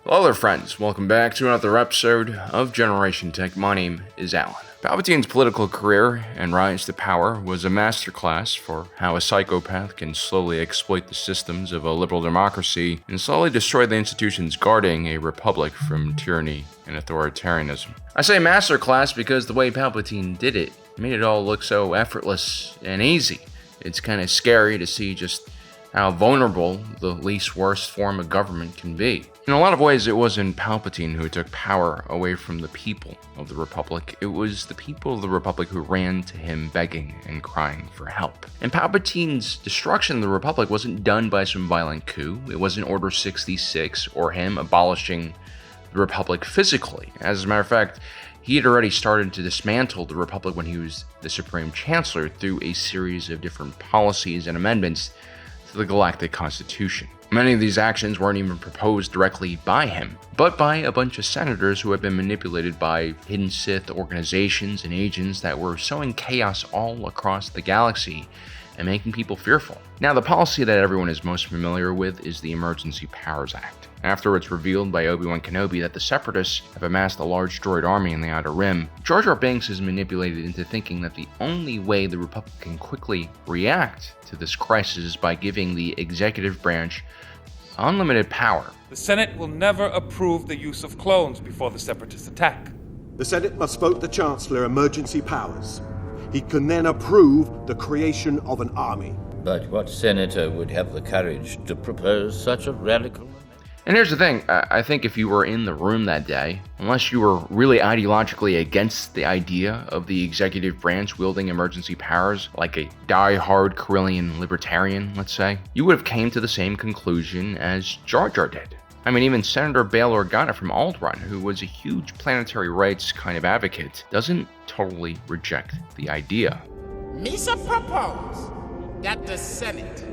Hello there, friends. Welcome back to another episode of Generation Tech. My name is Alan. Palpatine's political career and rise to power was a masterclass for how a psychopath can slowly exploit the systems of a liberal democracy and slowly destroy the institutions guarding a republic from tyranny and authoritarianism. I say masterclass because the way Palpatine did it made it all look so effortless and easy. It's kind of scary to see just how vulnerable the least worst form of government can be. In a lot of ways, it wasn't Palpatine who took power away from the people of the Republic. It was the people of the Republic who ran to him begging and crying for help. And Palpatine's destruction of the Republic wasn't done by some violent coup. It wasn't Order 66 or him abolishing the Republic physically. As a matter of fact, he had already started to dismantle the Republic when he was the Supreme Chancellor through a series of different policies and amendments to the Galactic Constitution. Many of these actions weren't even proposed directly by him, but by a bunch of senators who had been manipulated by hidden Sith organizations and agents that were sowing chaos all across the galaxy and making people fearful. Now, the policy that everyone is most familiar with is the Emergency Powers Act. After it's revealed by Obi-Wan Kenobi that the Separatists have amassed a large droid army in the Outer Rim, Jar Jar Binks is manipulated into thinking that the only way the Republic can quickly react to this crisis is by giving the executive branch unlimited power. The Senate will never approve the use of clones before the Separatists attack. The Senate must vote the Chancellor emergency powers. He can then approve the creation of an army. But what senator would have the courage to propose such a radical? And here's the thing, I think if you were in the room that day, unless you were really ideologically against the idea of the executive branch wielding emergency powers, like a die-hard Corellian libertarian, let's say, you would have came to the same conclusion as Jar Jar did. I mean, even Senator Bail Organa from Alderaan, who was a huge planetary rights kind of advocate, doesn't totally reject the idea. Misa propose that the Senate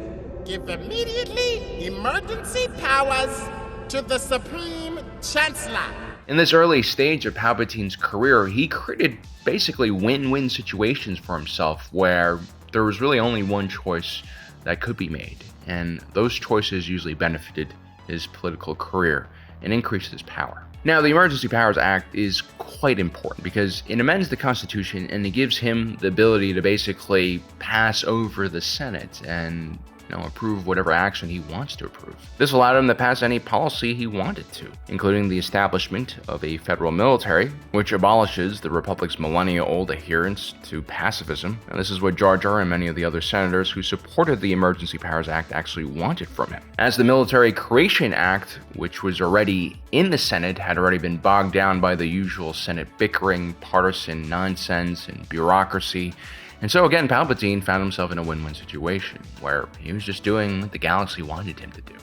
give immediately emergency powers to the Supreme Chancellor. In this early stage of Palpatine's career, he created basically win-win situations for himself where there was really only one choice that could be made, and those choices usually benefited his political career and increased his power. Now, the Emergency Powers Act is quite important because it amends the Constitution and it gives him the ability to basically pass over the Senate and approve whatever action he wants to approve. This allowed him to pass any policy he wanted to, including the establishment of a federal military, which abolishes the Republic's millennia-old adherence to pacifism. And this is what Jar Jar and many of the other senators who supported the Emergency Powers Act actually wanted from him. As the Military Creation Act, which was already in the Senate, had already been bogged down by the usual Senate bickering, partisan nonsense, and bureaucracy. And so again, Palpatine found himself in a win-win situation, where he was just doing what the galaxy wanted him to do,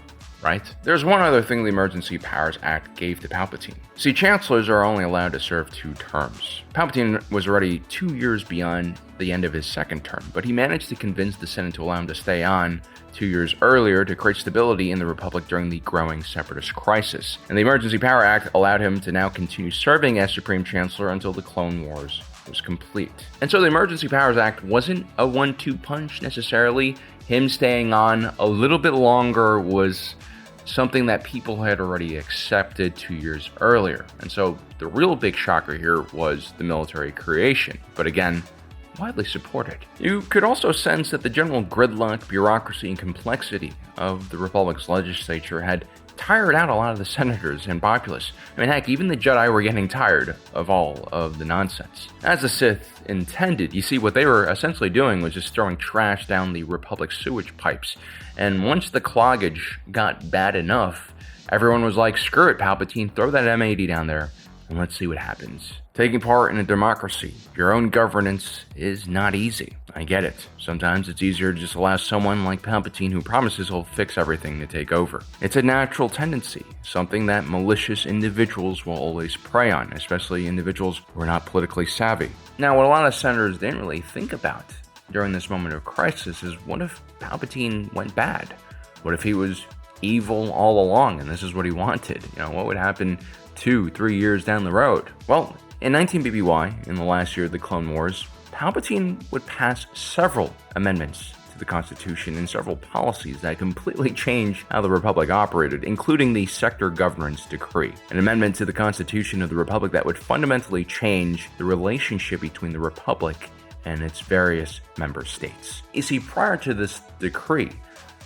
right? There's one other thing the Emergency Powers Act gave to Palpatine. See, chancellors are only allowed to serve 2 terms. Palpatine was already 2 years beyond the end of his second term, but he managed to convince the Senate to allow him to stay on 2 years earlier to create stability in the Republic during the growing Separatist crisis. And the Emergency Power Act allowed him to now continue serving as Supreme Chancellor until the Clone Wars was complete. And so the Emergency Powers Act wasn't a 1-2 punch necessarily. Him staying on a little bit longer was something that people had already accepted 2 years earlier. And so the real big shocker here was the military creation. But again, widely supported. You could also sense that the general gridlock, bureaucracy, and complexity of the Republic's legislature had tired out a lot of the senators and populace. I mean, heck, even the Jedi were getting tired of all of the nonsense. As the Sith intended, you see, what they were essentially doing was just throwing trash down the Republic's sewage pipes. And once the cloggage got bad enough, everyone was like, screw it, Palpatine, throw that M80 down there, and let's see what happens. Taking part in a democracy, your own governance, is not easy. I get it. Sometimes it's easier to just allow someone like Palpatine who promises he'll fix everything to take over. It's a natural tendency, something that malicious individuals will always prey on, especially individuals who are not politically savvy. Now, what a lot of senators didn't really think about during this moment of crisis is, what if Palpatine went bad? What if he was evil all along and this is what he wanted? What would happen 2-3 years down the road? Well, in 19 BBY, in the last year of the Clone Wars, Palpatine would pass several amendments to the Constitution and several policies that completely changed how the Republic operated, including the Sector Governance Decree, an amendment to the Constitution of the Republic that would fundamentally change the relationship between the Republic and its various member states. You see, prior to this decree,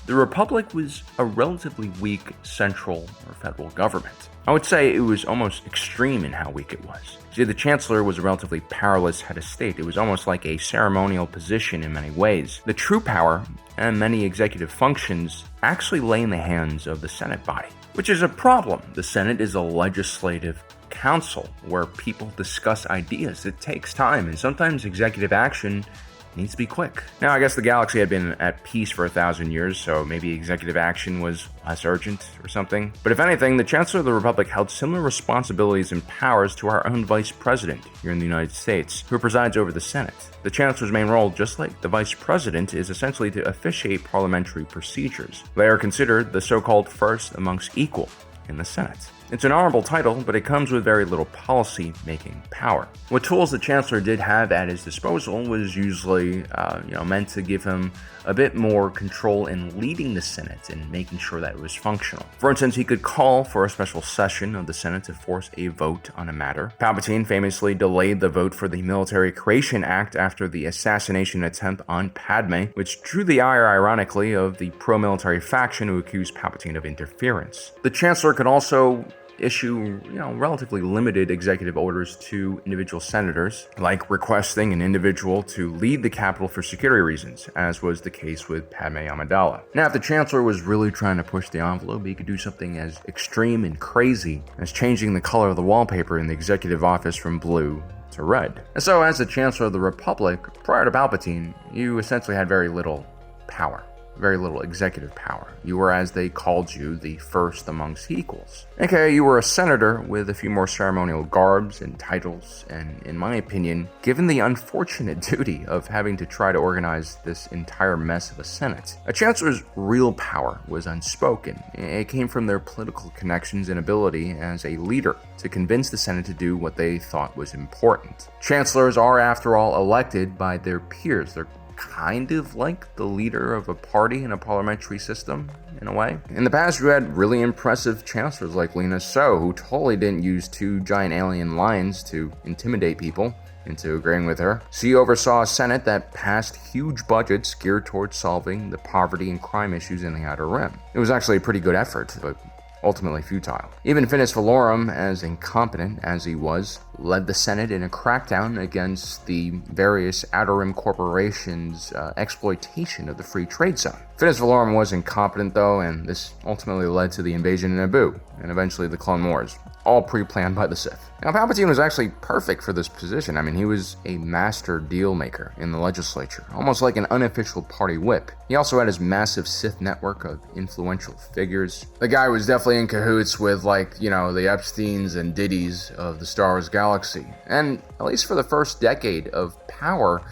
the Republic was a relatively weak central or federal government. I would say it was almost extreme in how weak it was. See, the Chancellor was a relatively powerless head of state. It was almost like a ceremonial position in many ways. The true power and many executive functions actually lay in the hands of the Senate body, which is a problem. The Senate is a legislative council where people discuss ideas. It takes time, and sometimes executive action needs to be quick. Now, I guess the galaxy had been at peace for 1,000 years, so maybe executive action was less urgent or something. But if anything, the Chancellor of the Republic held similar responsibilities and powers to our own Vice President here in the United States, who presides over the Senate. The Chancellor's main role, just like the Vice President, is essentially to officiate parliamentary procedures. They are considered the so-called first amongst equal in the Senate. It's an honorable title, but it comes with very little policy-making power. What tools the Chancellor did have at his disposal was usually, meant to give him a bit more control in leading the Senate and making sure that it was functional. For instance, he could call for a special session of the Senate to force a vote on a matter. Palpatine famously delayed the vote for the Military Creation Act after the assassination attempt on Padme, which drew the ire, ironically, of the pro-military faction who accused Palpatine of interference. The Chancellor could also issue, relatively limited executive orders to individual senators, like requesting an individual to leave the Capitol for security reasons, as was the case with Padme Amidala. Now, if the Chancellor was really trying to push the envelope, he could do something as extreme and crazy as changing the color of the wallpaper in the executive office from blue to red. And so, as the Chancellor of the Republic, prior to Palpatine, you essentially had very little power. Very little executive power. You were, as they called you, the first amongst equals. Okay, you were a senator with a few more ceremonial garbs and titles, and in my opinion, given the unfortunate duty of having to try to organize this entire mess of a Senate, a Chancellor's real power was unspoken. It came from their political connections and ability as a leader to convince the Senate to do what they thought was important. Chancellors are, after all, elected by their peers. They're kind of like the leader of a party in a parliamentary system, in a way. In the past, you had really impressive chancellors like Lena So, who totally didn't use two giant alien lions to intimidate people into agreeing with her. She oversaw a Senate that passed huge budgets geared towards solving the poverty and crime issues in the Outer Rim. It was actually a pretty good effort, but ultimately futile. Even Finis Valorum, as incompetent as he was, led the Senate in a crackdown against the various Outer Rim corporations' exploitation of the free trade zone. Finis Valorum was incompetent, though, and this ultimately led to the invasion of Naboo, and eventually the Clone Wars, all pre-planned by the Sith. Now, Palpatine was actually perfect for this position. I mean, he was a master deal maker in the legislature, almost like an unofficial party whip. He also had his massive Sith network of influential figures. The guy was definitely in cahoots with, the Epsteins and Diddy's of the Star Wars galaxy. And at least for the first decade of power,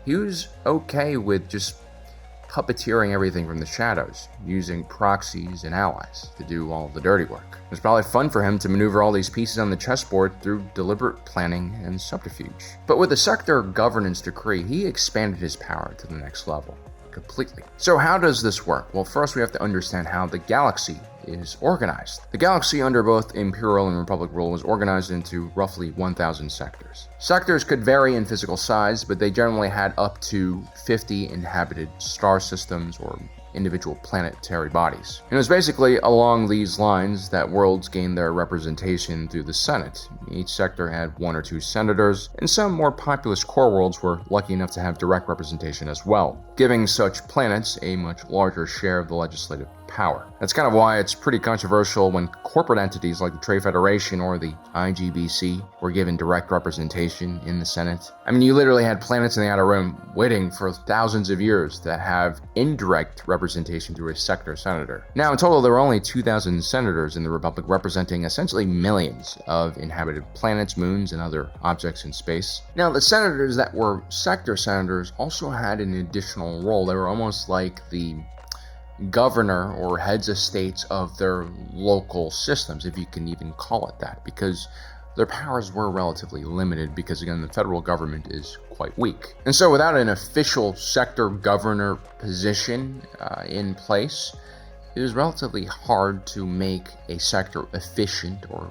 he was okay with just puppeteering everything from the shadows, using proxies and allies to do all the dirty work. It was probably fun for him to maneuver all these pieces on the chessboard through deliberate planning and subterfuge. But with the Sector Governance Decree, he expanded his power to the next level completely. So how does this work? Well, first we have to understand how the galaxy is organized. The galaxy under both Imperial and Republic rule was organized into roughly 1,000 sectors. Sectors could vary in physical size, but they generally had up to 50 inhabited star systems or individual planetary bodies. And it was basically along these lines that worlds gained their representation through the Senate. Each sector had 1 or 2 senators, and some more populous core worlds were lucky enough to have direct representation as well, giving such planets a much larger share of the legislative power. That's kind of why it's pretty controversial when corporate entities like the Trade Federation or the IGBC were given direct representation in the Senate. I mean, you literally had planets in the Outer Rim waiting for thousands of years to have indirect representation through a sector senator. Now, in total, there were only 2,000 senators in the Republic, representing essentially millions of inhabited planets, moons, and other objects in space. Now, the senators that were sector senators also had an additional role. They were almost like the governor or heads of states of their local systems, if you can even call it that, because their powers were relatively limited because, again, the federal government is quite weak. And so without an official sector governor position in place, it was relatively hard to make a sector efficient or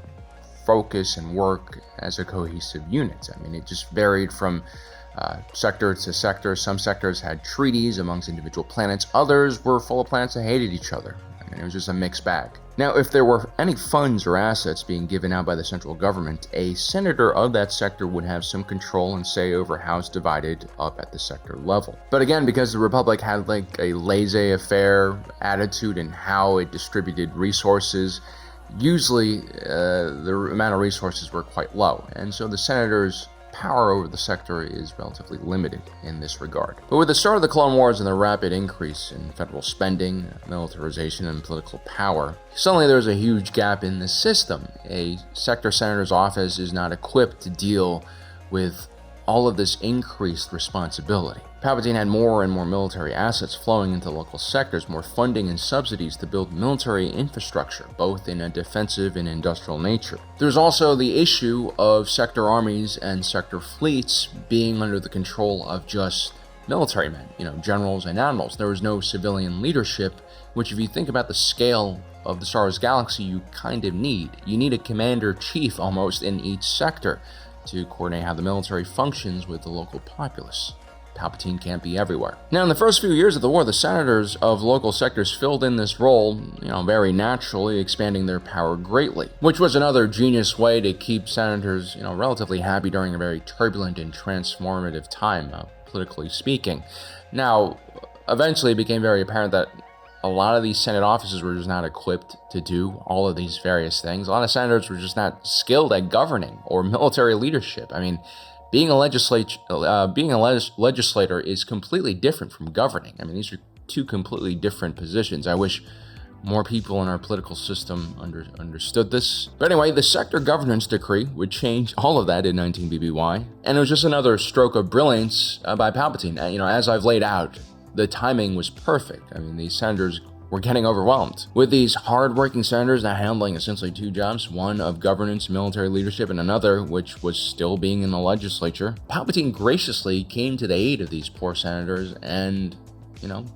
focus and work as a cohesive unit. I mean, it just varied from sector to sector. Some sectors had treaties amongst individual planets. Others were full of planets that hated each other. I mean, it was just a mixed bag. Now, if there were any funds or assets being given out by the central government, a senator of that sector would have some control and say over how it's divided up at the sector level. But again, because the Republic had like a laissez-faire attitude in how it distributed resources, usually the amount of resources were quite low, and so the senators' power over the sector is relatively limited in this regard. But with the start of the Clone Wars and the rapid increase in federal spending, militarization, and political power, suddenly there's a huge gap in the system. A sector senator's office is not equipped to deal with all of this increased responsibility. Palpatine had more and more military assets flowing into local sectors, more funding and subsidies to build military infrastructure, both in a defensive and industrial nature. There's also the issue of sector armies and sector fleets being under the control of just military men, generals and admirals. There was no civilian leadership, which, if you think about the scale of the Star Wars galaxy, you kind of need. You need a commander-chief almost in each sector to coordinate how the military functions with the local populace. Palpatine can't be everywhere. Now, in the first few years of the war, the senators of local sectors filled in this role, very naturally, expanding their power greatly, which was another genius way to keep senators, relatively happy during a very turbulent and transformative time, politically speaking. Now, eventually it became very apparent that a lot of these Senate offices were just not equipped to do all of these various things. A lot of senators were just not skilled at governing or military leadership. I mean, being a legislator is completely different from governing. I mean, these are two completely different positions. I wish more people in our political system understood this. But anyway, the sector governance decree would change all of that in 19 BBY, and it was just another stroke of brilliance by Palpatine. As I've laid out, the timing was perfect. I mean, these senators were getting overwhelmed. With these hard-working senators now handling essentially two jobs, one of governance, military leadership, and another which was still being in the legislature, Palpatine graciously came to the aid of these poor senators and,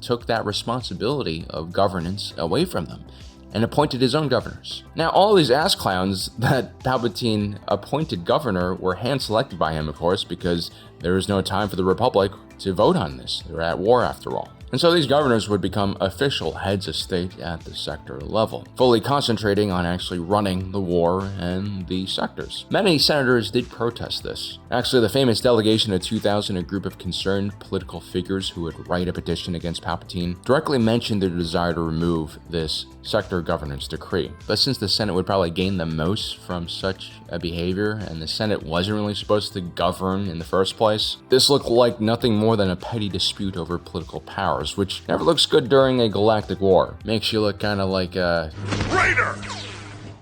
took that responsibility of governance away from them and appointed his own governors. Now, all these ass clowns that Palpatine appointed governor were hand-selected by him, of course, because there was no time for the Republic to vote on this. They were at war, after all. And so these governors would become official heads of state at the sector level, fully concentrating on actually running the war and the sectors. Many senators did protest this. Actually, the famous delegation of 2000, a group of concerned political figures who would write a petition against Palpatine, directly mentioned their desire to remove this sector governance decree. But since the Senate would probably gain the most from such a behavior, and the Senate wasn't really supposed to govern in the first place, this looked like nothing more than a petty dispute over political power, which never looks good during a galactic war. Makes you look kind of like a traitor!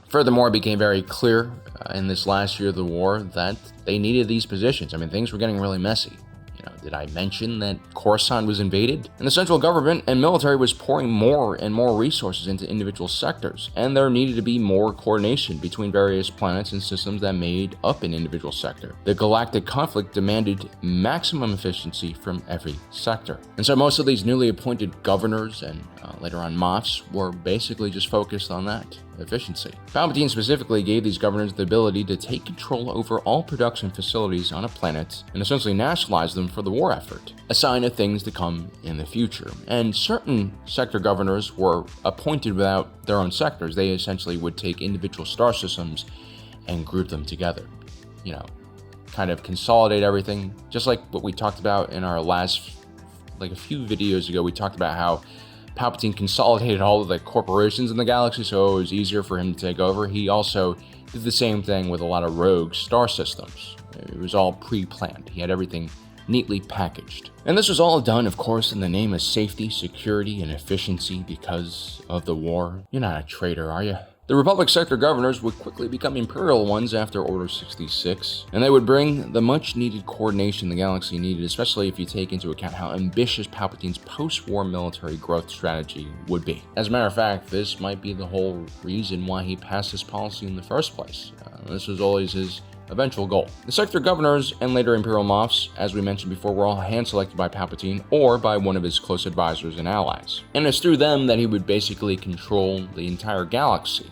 Furthermore, it became very clear in this last year of the war that they needed these positions. I mean, things were getting really messy. Did I mention that Coruscant was invaded? And the central government and military was pouring more and more resources into individual sectors, and there needed to be more coordination between various planets and systems that made up an individual sector. The galactic conflict demanded maximum efficiency from every sector. And so most of these newly appointed governors and later on Moffs were basically just focused on that. Efficiency. Palpatine specifically gave these governors the ability to take control over all production facilities on a planet and essentially nationalize them for the war effort, a sign of things to come in the future. And certain sector governors were appointed without their own sectors. They essentially would take individual star systems and group them together. Kind of consolidate everything, just like what we talked about in our last, a few videos ago. We talked about how Palpatine consolidated all of the corporations in the galaxy, so it was easier for him to take over. He also did the same thing with a lot of rogue star systems. It was all pre-planned. He had everything neatly packaged. And this was all done, of course, in the name of safety, security, and efficiency because of the war. You're not a traitor, are you? The Republic sector governors would quickly become Imperial ones after Order 66, and they would bring the much-needed coordination the galaxy needed, especially if you take into account how ambitious Palpatine's post-war military growth strategy would be. As a matter of fact, this might be the whole reason why he passed this policy in the first place. This was always his eventual goal. The sector governors and later Imperial Moffs, as we mentioned before, were all hand-selected by Palpatine or by one of his close advisors and allies. And it's through them that he would basically control the entire galaxy,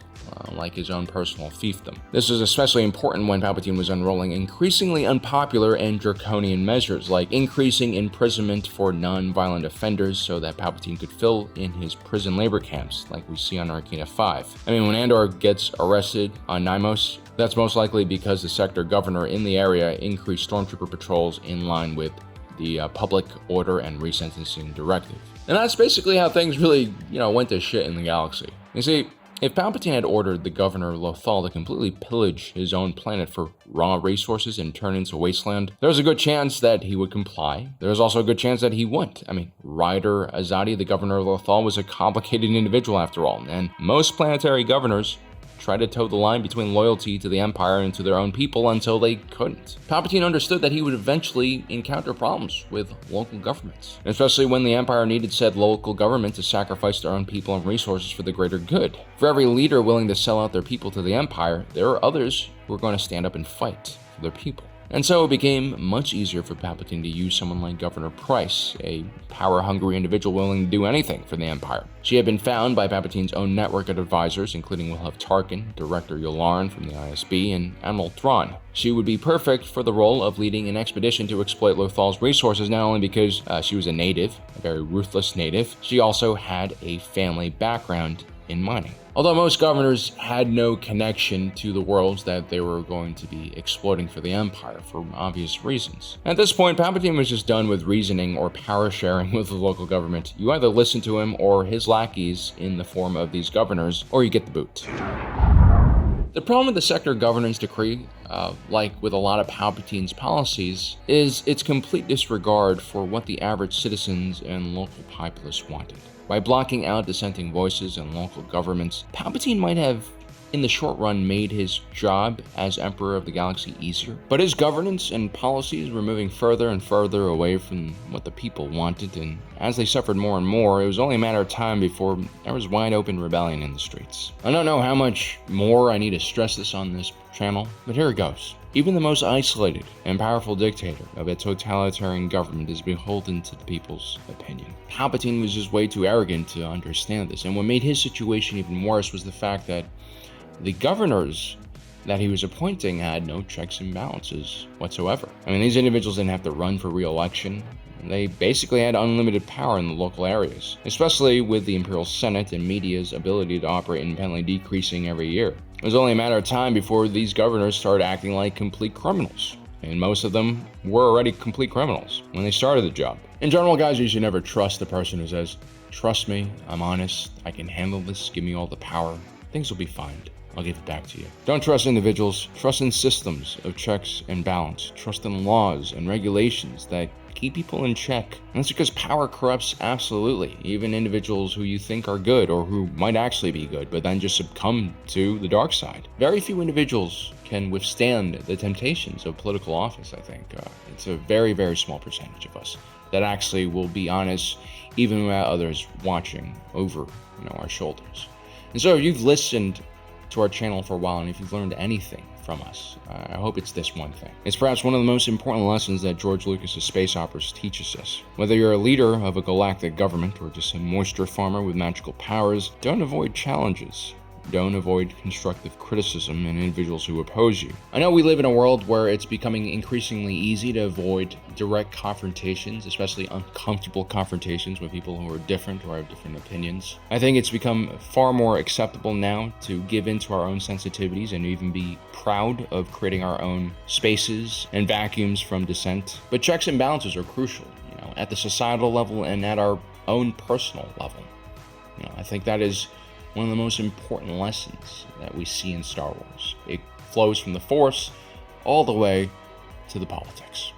like his own personal fiefdom. This is especially important when Palpatine was unrolling increasingly unpopular and draconian measures, like increasing imprisonment for non-violent offenders so that Palpatine could fill in his prison labor camps, like we see on Arcana 5. I mean, when Andor gets arrested on Naimos, that's most likely because the sector governor in the area increased stormtrooper patrols in line with the public order and resentencing directive. And that's basically how things really, went to shit in the galaxy. You see, if Palpatine had ordered the governor Lothal to completely pillage his own planet for raw resources and turn it into a wasteland, there was a good chance that he would comply. There was also a good chance that he wouldn't. I mean, Ryder Azadi, the governor of Lothal, was a complicated individual after all, and most planetary governors tried to toe the line between loyalty to the Empire and to their own people until they couldn't. Palpatine understood that he would eventually encounter problems with local governments, especially when the Empire needed said local government to sacrifice their own people and resources for the greater good. For every leader willing to sell out their people to the Empire, there are others who are going to stand up and fight for their people. And so it became much easier for Palpatine to use someone like Governor Price, a power-hungry individual willing to do anything for the Empire. She had been found by Palpatine's own network of advisors, including Wilhelm Tarkin, Director Yularen from the ISB, and Admiral Thrawn. She would be perfect for the role of leading an expedition to exploit Lothal's resources, not only because she was a native, a very ruthless native, she also had a family background in mining. Although most governors had no connection to the worlds that they were going to be exploiting for the Empire for obvious reasons. At this point, Palpatine was just done with reasoning or power sharing with the local government. You either listen to him or his lackeys in the form of these governors, or you get the boot. The problem with the sector governance decree, like with a lot of Palpatine's policies, is its complete disregard for what the average citizens and local populace wanted. By blocking out dissenting voices and local governments, Palpatine might have, in the short run, made his job as Emperor of the Galaxy easier. But his governance and policies were moving further and further away from what the people wanted, and as they suffered more and more, it was only a matter of time before there was wide open rebellion in the streets. I don't know how much more I need to stress this on this channel, but here it goes. Even the most isolated and powerful dictator of a totalitarian government is beholden to the people's opinion. Palpatine was just way too arrogant to understand this, and what made his situation even worse was the fact that the governors that he was appointing had no checks and balances whatsoever. I mean, these individuals didn't have to run for re-election. They basically had unlimited power in the local areas, especially with the Imperial Senate and media's ability to operate independently decreasing every year. It was only a matter of time before these governors started acting like complete criminals, and most of them were already complete criminals when they started the job. In general, guys, you should never trust the person who says, "Trust me, I'm honest, I can handle this, give me all the power, things will be fine. I'll give it back to you." Don't trust individuals, trust in systems of checks and balance, trust in laws and regulations that keep people in check. And that's because power corrupts absolutely, even individuals who you think are good or who might actually be good, but then just succumb to the dark side. Very few individuals can withstand the temptations of political office, I think. It's a very, very small percentage of us that actually will be honest, even without others watching over our shoulders. And so if you've listened to our channel for a while, and if you've learned anything from us, I hope it's this one thing. It's perhaps one of the most important lessons that George Lucas's space operas teaches us. Whether you're a leader of a galactic government or just a moisture farmer with magical powers, don't avoid challenges. Don't avoid constructive criticism and individuals who oppose you. I know we live in a world where it's becoming increasingly easy to avoid direct confrontations, especially uncomfortable confrontations with people who are different or have different opinions. I think it's become far more acceptable now to give in to our own sensitivities and even be proud of creating our own spaces and vacuums from dissent. But checks and balances are crucial, at the societal level and at our own personal level. I think that is one of the most important lessons that we see in Star Wars. It flows from the Force all the way to the politics.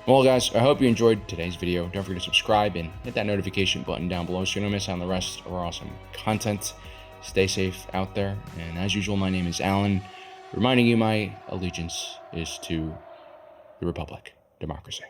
Well, guys, I hope you enjoyed today's video. Don't forget to subscribe and hit that notification button down below so you don't miss out on the rest of our awesome content. stay safe out there. And as usual, my name is Alan, reminding you my allegiance is to the Republic, democracy.